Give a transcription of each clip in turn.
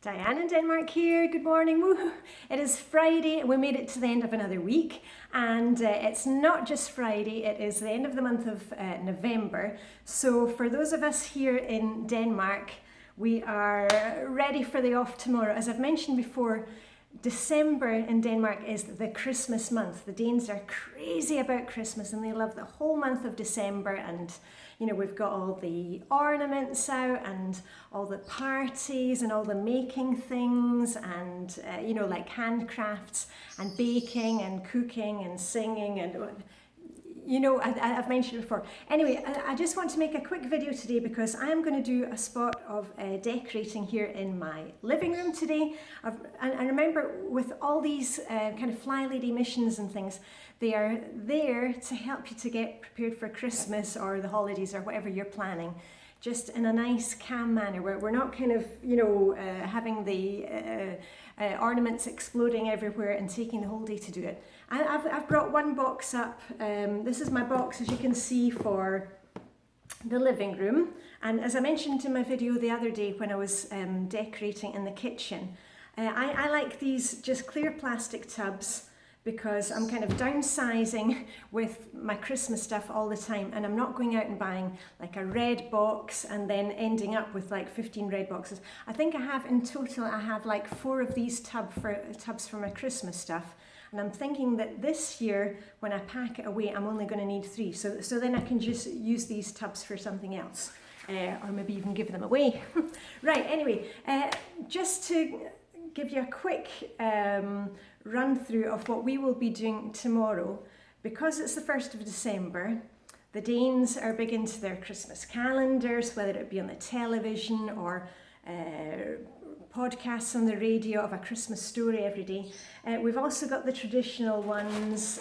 Diane in Denmark here. Good morning. Woo. It is Friday. We made it to the end of another week, and it's not just Friday, it is the end of the month of November. So for those of us here in Denmark, we are ready for the off tomorrow. As I've mentioned before, December in Denmark is the Christmas month. The Danes are crazy about Christmas and they love the whole month of December, and you know, we've got all the ornaments out and all the parties and all the making things and you know, like handcrafts and baking and cooking and singing and you know, I've mentioned it before. Anyway, I just want to make a quick video today because I'm going to do a spot of decorating here in my living room today. And remember, with all these kind of Flylady missions and things, they are there to help you to get prepared for Christmas or the holidays or whatever you're planning, just in a nice, calm manner where we're not kind of, you know, having the ornaments exploding everywhere and taking the whole day to do it. I've brought one box up. This is my box, as you can see, for the living room. And as I mentioned in my video the other day when I was decorating in the kitchen, I like these just clear plastic tubs because I'm kind of downsizing with my Christmas stuff all the time, and I'm not going out and buying like a red box and then ending up with like 15 red boxes. I think I have in total, I have like 4 of these tubs for my Christmas stuff. And I'm thinking that this year, when I pack it away, I'm only going to need 3. So then I can just use these tubs for something else, or maybe even give them away. Right, anyway, just to give you a quick run through of what we will be doing tomorrow. Because it's the 1st of December, the Danes are big into their Christmas calendars, whether it be on the television or podcasts on the radio of a Christmas story every day. We've also got the traditional ones,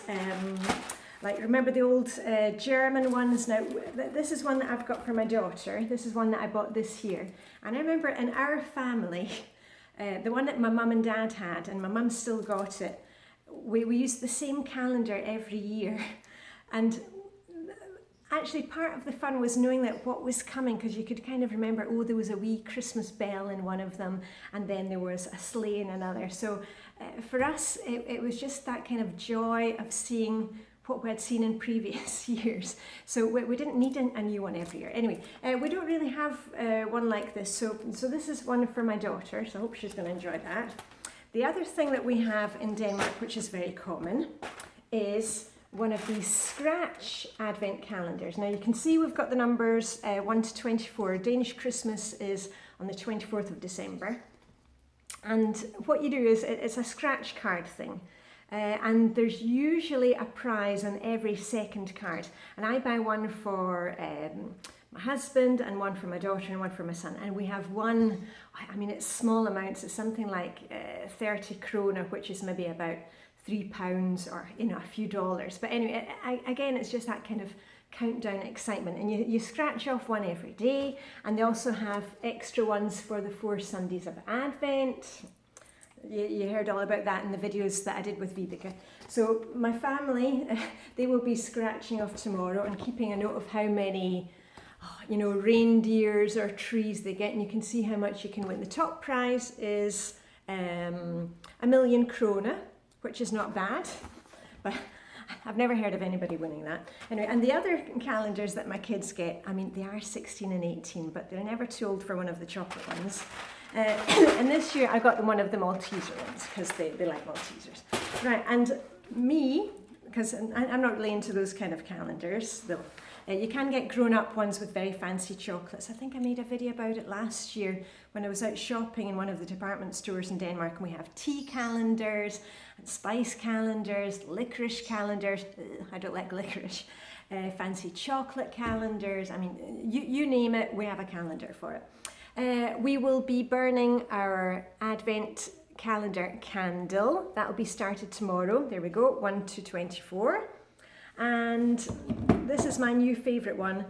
like remember the old German ones. Now this is one that I've got for my daughter. This is one that I bought this year. And I remember in our family, the one that my mum and dad had, and my mum still got it, we used the same calendar every year. And actually, part of the fun was knowing that what was coming, because you could kind of remember, oh, there was a wee Christmas bell in one of them, and then there was a sleigh in another. So for us, it was just that kind of joy of seeing what we had seen in previous years. So we didn't need a new one every year. Anyway, we don't really have one like this. So this is one for my daughter, so I hope she's going to enjoy that. The other thing that we have in Denmark, which is very common, is one of these scratch advent calendars. Now you can see we've got the numbers 1 to 24. Danish Christmas is on the 24th of December. And what you do is, it's a scratch card thing. And there's usually a prize on every second card. And I buy one for my husband and one for my daughter and one for my son. And we have one, I mean, it's small amounts. It's something like 30 krona, which is maybe about £3 or, you know, a few dollars. But anyway, again, it's just that kind of countdown excitement. And you scratch off one every day. And they also have extra ones for the 4 Sundays of Advent. You heard all about that in the videos that I did with Vibeke. So my family, they will be scratching off tomorrow and keeping a note of how many, you know, reindeers or trees they get. And you can see how much you can win. The top prize is 1 million krona, which is not bad, but I've never heard of anybody winning that. Anyway, and the other calendars that my kids get, I mean, they are 16 and 18, but they're never too old for one of the chocolate ones. And this year I got them one of the Malteser ones because they like Maltesers. Right, and me, because I'm not really into those kind of calendars, though. You can get grown-up ones with very fancy chocolates. I think I made a video about it last year when I was out shopping in one of the department stores in Denmark, and we have tea calendars and spice calendars, licorice calendars. I don't like licorice. Fancy chocolate calendars. I mean, you name it, we have a calendar for it. We will be burning our Advent calendar candle. That will be started tomorrow. There we go, 1 to 24. And this is my new favourite one,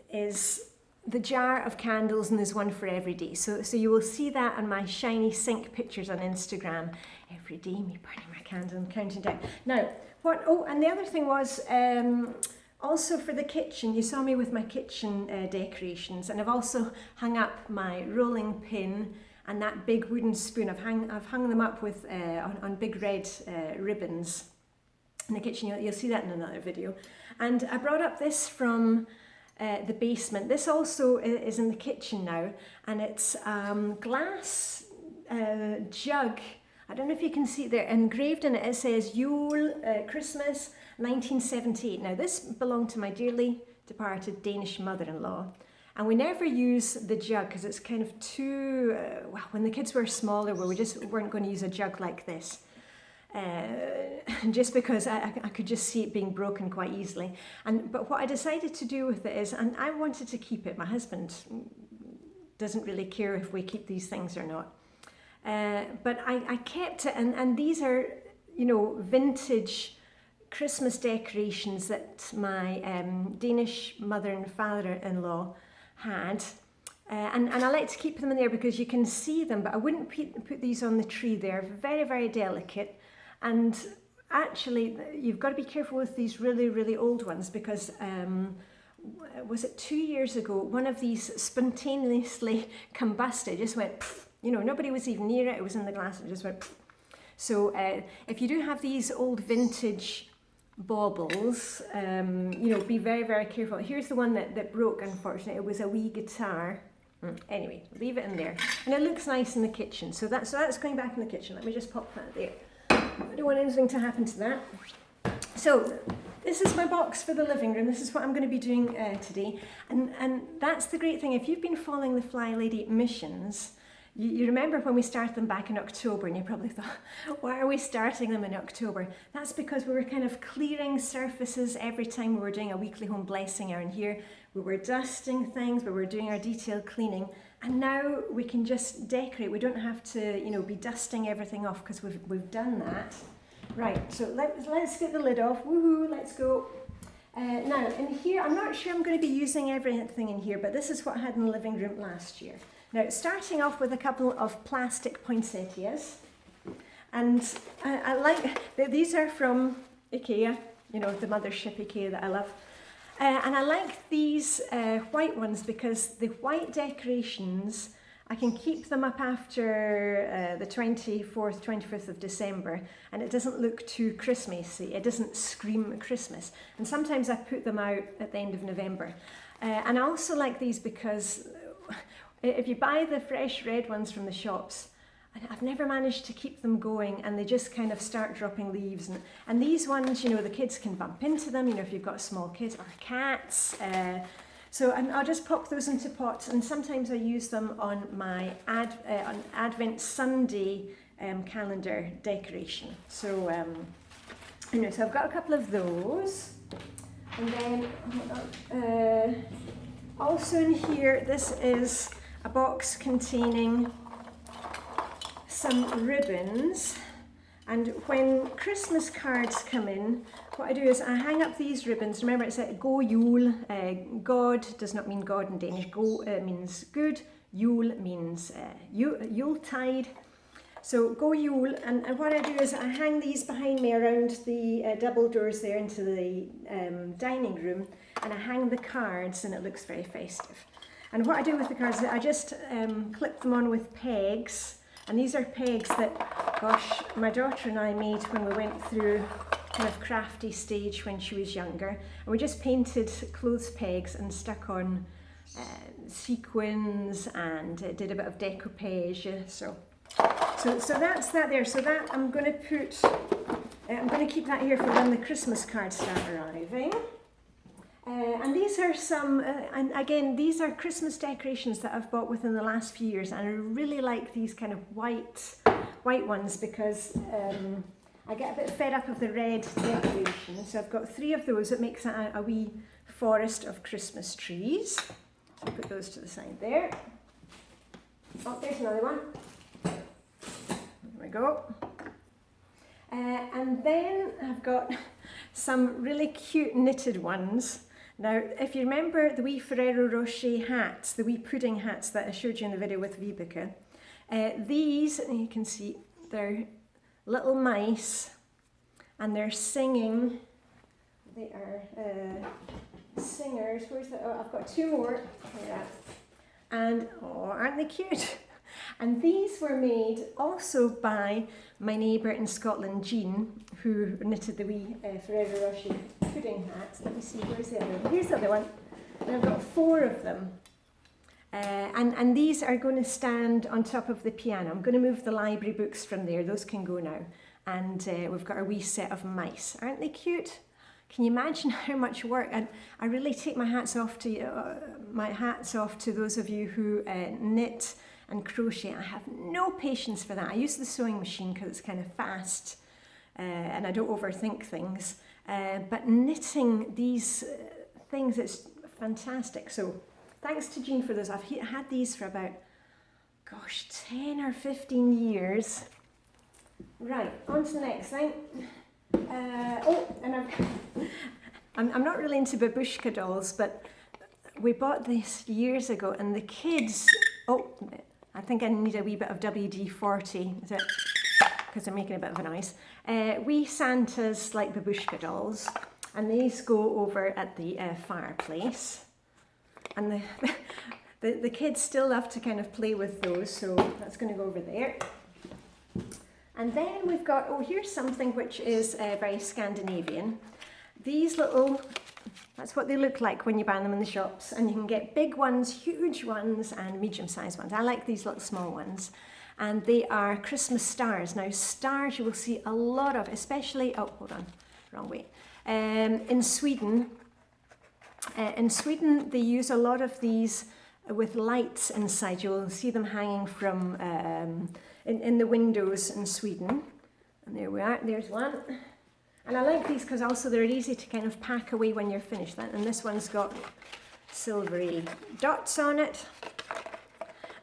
is the jar of candles, and there's one for every day. So you will see that on my shiny sync pictures on Instagram. Every day, me burning my candle and counting down. Now, and the other thing was, also for the kitchen, you saw me with my kitchen decorations, and I've also hung up my rolling pin and that big wooden spoon. I've hung them up with on big red ribbons in the kitchen. You'll see that in another video. And I brought up this from the basement. This also is in the kitchen now, and it's glass jug. I don't know if you can see it there. Engraved in it, it says Yule Christmas 1978. Now this belonged to my dearly departed Danish mother-in-law, and we never use the jug because it's kind of too, well, when the kids were smaller, we just weren't going to use a jug like this. Just because I could just see it being broken quite easily. But what I decided to do with it is, and I wanted to keep it, my husband doesn't really care if we keep these things or not, but I kept it, and these are, you know, vintage Christmas decorations that my Danish mother and father-in-law had. And I like to keep them in there because you can see them, but I wouldn't put these on the tree. They're very, very delicate. And actually, you've got to be careful with these really, really old ones because, was it 2 years ago, one of these spontaneously combusted, just went, pff, you know, nobody was even near it, it was in the glass, it just went, pff. So if you do have these old vintage baubles, you know, be very, very careful. Here's the one that broke, unfortunately. It was a wee guitar. Anyway, leave it in there. And it looks nice in the kitchen. So that's going back in the kitchen. Let me just pop that there. I don't want anything to happen to that. So this is my box for the living room. This is what I'm going to be doing today. And that's the great thing. If you've been following the Flylady missions, you remember when we started them back in October, and you probably thought, why are we starting them in October? That's because we were kind of clearing surfaces every time we were doing a weekly home blessing hour in here. We were dusting things, we were doing our detailed cleaning, and now we can just decorate. We don't have to, you know, be dusting everything off because we've done that. Right, so let's get the lid off. Woohoo, let's go. Now, in here, I'm not sure I'm going to be using everything in here, but this is what I had in the living room last year. Now, starting off with a couple of plastic poinsettias, and I like, these are from IKEA, you know, the mothership IKEA that I love. And I like these white ones because the white decorations, I can keep them up after the 24th, 25th of December, and it doesn't look too Christmassy. It doesn't scream Christmas. And sometimes I put them out at the end of November. And I also like these because if you buy the fresh red ones from the shops, I've never managed to keep them going, and they just kind of start dropping leaves. And these ones, you know, the kids can bump into them, you know, if you've got small kids or cats. So I'll just pop those into pots, and sometimes I use them on my on Advent Sunday calendar decoration. So, anyway, so I've got a couple of those. And then also in here, this is a box containing some ribbons, and when Christmas cards come in, what I do is I hang up these ribbons. Remember, it's a Go Yule. God does not mean God in Danish. Go means good. Yule means Yuletide. So Go Yule, and what I do is I hang these behind me around the double doors there into the dining room, and I hang the cards, and it looks very festive. And what I do with the cards is I just clip them on with pegs. And these are pegs that, gosh, my daughter and I made when we went through kind of crafty stage when she was younger. And we just painted clothes pegs and stuck on sequins and did a bit of decoupage. So that's that there. So that I'm going to keep that here for when the Christmas cards start arriving. And these are some, and again, these are Christmas decorations that I've bought within the last few years, and I really like these kind of white ones because I get a bit fed up of the red decoration. So I've got 3 of those. It makes a wee forest of Christmas trees. So put those to the side there. Oh, there's another one. There we go. And then I've got some really cute knitted ones. Now, if you remember the wee Ferrero Rocher hats, the wee pudding hats that I showed you in the video with Vibeke, these, you can see, they're little mice, and they're singing. They are singers. Where's the? Oh, I've got 2 more. And oh, aren't they cute? And these were made also by my neighbour in Scotland, Jean, who knitted the wee Forever Roshi pudding hats. Let me see, where's the other one? Here's the other one. And I've got 4 of them. And these are going to stand on top of the piano. I'm going to move the library books from there. Those can go now. And we've got a wee set of mice. Aren't they cute? Can you imagine how much work? And I really take my hats off to those of you who knit and crochet. I have no patience for that. I use the sewing machine because it's kind of fast and I don't overthink things. But knitting these things, it's fantastic. So thanks to Jean for those. I've had these for about, gosh, 10 or 15 years. Right, on to the next thing. I'm not really into babushka dolls, but we bought this years ago, and the kids. Oh, I think I need a wee bit of WD-40. Is it? Because I'm making a bit of a noise. We Santas like babushka dolls, and these go over at the fireplace, and the kids still love to kind of play with those, so that's going to go over there. And then we've got, oh, here's something which is very Scandinavian. These little, that's what they look like when you buy them in the shops. And you can get big ones, huge ones, and medium-sized ones. I like these little small ones. And they are Christmas stars. Now, stars you will see a lot of, especially, oh, hold on, wrong way. In Sweden, they use a lot of these with lights inside. You'll see them hanging from in the windows in Sweden. And there we are, there's one. And I like these because also they're easy to kind of pack away when you're finished. And this one's got silvery dots on it.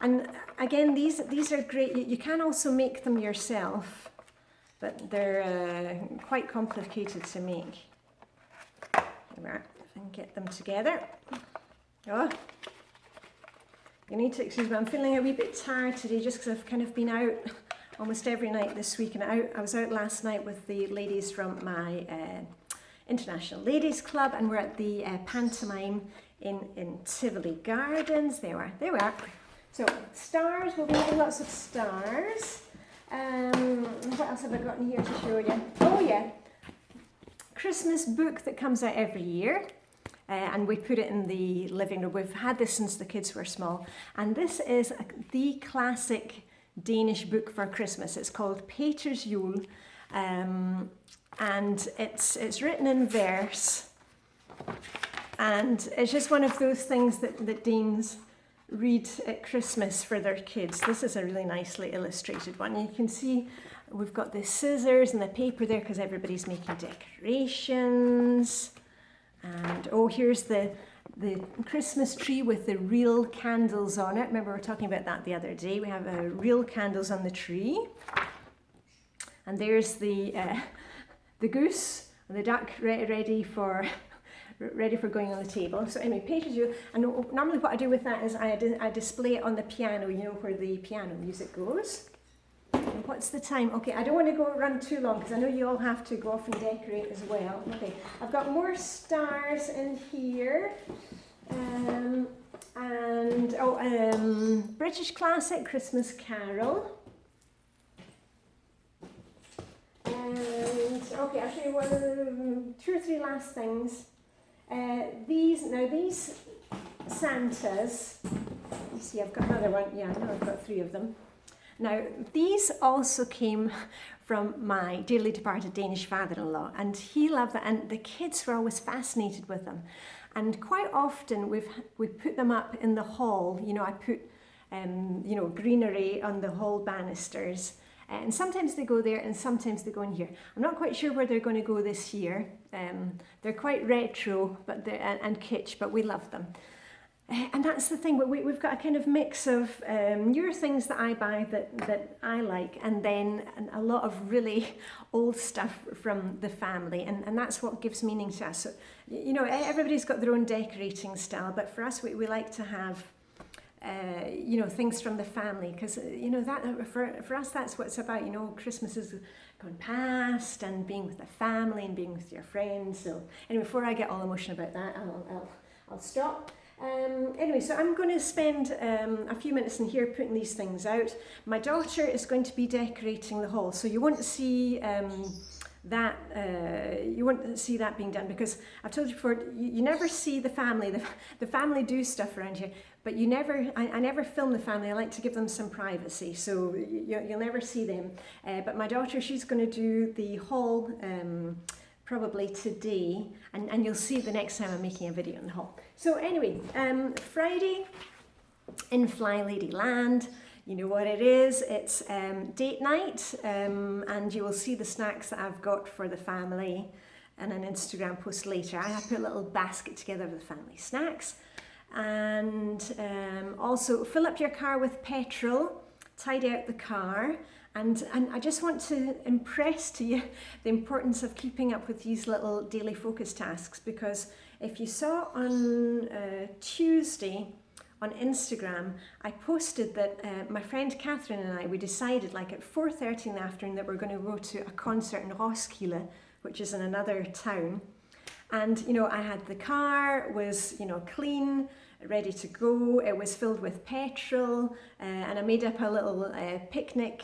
And again, these are great. You can also make them yourself, but they're quite complicated to make. There we are, if I can get them together. Oh. You need to excuse me, I'm feeling a wee bit tired today just because I've kind of been out almost every night this week. And I was out last night with the ladies from my International Ladies Club, and we're at the pantomime in Tivoli Gardens. There we are. So stars, we'll be having lots of stars. What else have I got in here to show you? Oh yeah, Christmas book that comes out every year. And we put it in the living room. We've had this since the kids were small. And this is the classic Danish book for Christmas. It's called Peter's Jul. And it's written in verse. And it's just one of those things that Danes read at Christmas for their kids. This is a really nicely illustrated one. You can see we've got the scissors and the paper there because everybody's making decorations. And oh, here's the Christmas tree with the real candles on it. Remember, we were talking about that the other day. We have real candles on the tree. And there's the goose and the duck ready for going on the table. So anyway, Peter's Jul. And normally what I do with that is I display it on the piano, you know, where the piano music goes. And what's the time? Okay, I don't want to run too long because I know you all have to go off and decorate as well. Okay, I've got more stars in here. British classic Christmas Carol. And okay, I'll show you 2 or 3 last things. These Santas, you see I've got another one. Yeah, I know I've got 3 of them. Now, these also came from my dearly departed Danish father-in-law, and he loved that, and the kids were always fascinated with them. And quite often we put them up in the hall. You know, I put greenery on the hall banisters, and sometimes they go there and sometimes they go in here. I'm not quite sure where they're going to go this year. They're quite retro and kitsch, but we love them. And that's the thing, we've got a kind of mix of newer things that I buy that I like, and then a lot of really old stuff from the family, and that's what gives meaning to us. So, you know, everybody's got their own decorating style, but for us, we like to have, things from the family, because, you know, that for us, that's what it's about. You know, Christmas is gone past, and being with the family and being with your friends. So anyway, before I get all emotional about that, I'll stop. Anyway, so I'm going to spend a few minutes in here putting these things out. My daughter is going to be decorating the hall, so you won't see that being done, because I've told you before, you never see the family. The family do stuff around here, but I never film the family. I like to give them some privacy, so you'll never see them. But my daughter, she's going to do the hall probably today, and you'll see the next time I'm making a video on the haul. So anyway, Friday in Flylady Land, you know what it is. It's date night, and you will see the snacks that I've got for the family in an Instagram post later. I have put a little basket together with family snacks, and also fill up your car with petrol, tidy out the car. And I just want to impress to you the importance of keeping up with these little daily focus tasks, because if you saw on Tuesday on Instagram, I posted that my friend Catherine and I, we decided like at 4:30 in the afternoon that we're going to go to a concert in Roskilde, which is in another town. And, you know, I had the car, was, you know, clean, ready to go. It was filled with petrol, and I made up a little picnic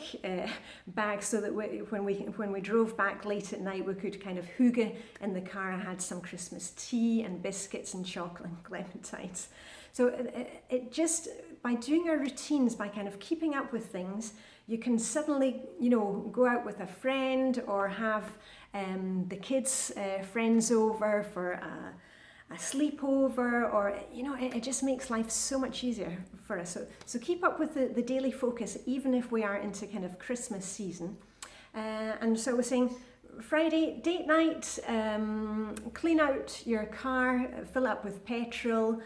bag so that when we drove back late at night, we could kind of hygge in the car. I had some Christmas tea and biscuits and chocolate and clementines. So it just, by doing our routines, by kind of keeping up with things, you can suddenly, you know, go out with a friend or have the kids' friends over for a sleepover, or, you know, it just makes life so much easier for us. So keep up with the daily focus, even if we are into kind of Christmas season. And so we're saying Friday, date night, clean out your car, fill up with petrol.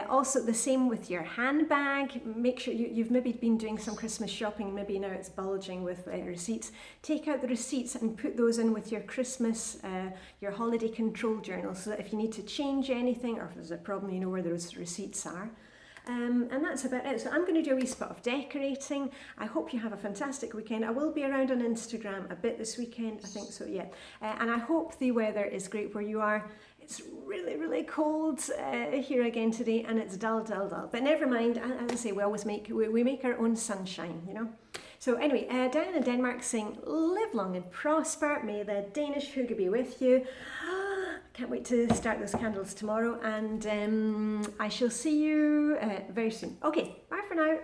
Also the same with your handbag. Make sure you've maybe been doing some Christmas shopping, maybe now it's bulging with receipts. Take out the receipts and put those in with your Christmas, your holiday control journal, so that if you need to change anything or if there's a problem, you know where those receipts are. And that's about it. So I'm going to do a wee spot of decorating. I hope you have a fantastic weekend. I will be around on Instagram a bit this weekend, I think so, yeah. And I hope the weather is great where you are. It's really, really cold here again today, and it's dull, dull, dull. But never mind, as I say, we always make our own sunshine, you know. So anyway, Diane in Denmark saying, live long and prosper. May the Danish hygge be with you. Can't wait to start those candles tomorrow, and I shall see you very soon. Okay, bye for now.